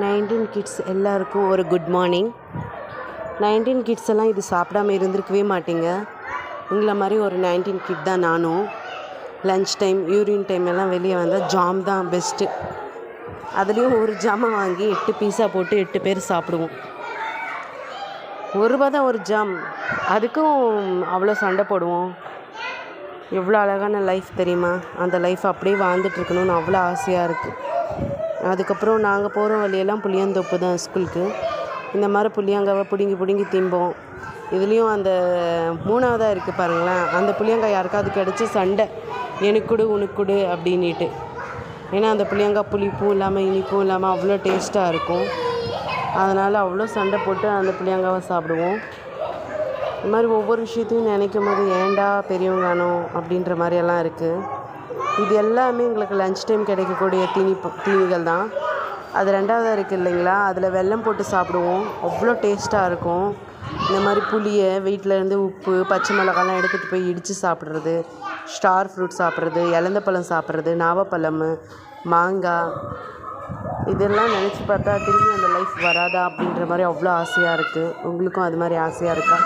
19 kids எல்லாருக்கும் ஒரு good morning. 19 kids எல்லாம் இது சாப்பிடாம இருந்திருக்கவே மாட்டீங்க. உங்களை மாதிரி ஒரு 19 கிட் தான் நானும். லன்ச் டைம், யூரின் டைம் எல்லாம் வெளியே வந்தால் ஜாம் தான் பெஸ்ட்டு. அதுலேயும் ஒரு ஜாமை வாங்கி 8 பீஸா போட்டு 8 பேர் சாப்பிடுவோம். ₹1 தான் ஒரு ஜாம். அதுக்கும் அவ்வளோ சண்டை போடுவோம். எவ்வளோ அழகான லைஃப் தெரியுமா? அந்த லைஃப் அப்படியே வாழ்ந்துட்டுருக்கணும்னு அவ்வளோ ஆசையாக இருக்குது. அதுக்கப்புறம் நாங்கள் போகிற வழியெல்லாம் புளியந்தோப்பு தான் ஸ்கூலுக்கு. இந்த மாதிரி புளியங்காவை பிடுங்கி திம்போம். இதுலேயும் அந்த 3ஆவதாக இருக்குது பாருங்களேன், அந்த புளியங்காய் யாருக்காவது கிடச்சி சண்டை, எனக்கு கொடு உனக்கு கொடு அப்படின்ட்டு. ஏன்னா அந்த புளியங்காய் புளிப்பும் இல்லாமல் இனிப்பும் இல்லாமல் அவ்வளோ டேஸ்ட்டாக இருக்கும். அதனால் அவ்வளோ சண்டை போட்டு அந்த புளியங்காவை சாப்பிடுவோம். இது மாதிரி ஒவ்வொரு விஷயத்தையும் நினைக்கும் போது ஏண்டா பெரியவங்கானோ அப்படின்ற மாதிரியெல்லாம் இருக்குது. இது எல்லாமே எங்களுக்கு லன்ச் டைம் கிடைக்கக்கூடிய தீனிகள் தான். அது 2ஆவதாக இருக்குது இல்லைங்களா, அதில் வெல்லம் போட்டு சாப்பிடுவோம். அவ்வளோ டேஸ்ட்டாக இருக்கும். இந்த மாதிரி புளியை வீட்டிலேருந்து உப்பு, பச்சை மிளகாலாம் எடுத்துகிட்டு போய் இடித்து சாப்பிட்றது, ஸ்டார் ஃப்ரூட் சாப்பிட்றது, இலந்த பழம் சாப்பிட்றது, நாவப்பழம், மாங்காய், இதெல்லாம் நினச்சி பார்த்தா திரும்பி அந்த லைஃப் வராதா அப்படின்ற மாதிரி அவ்வளோ ஆசையாக இருக்குது. உங்களுக்கும் அது மாதிரி ஆசையாக இருக்கா?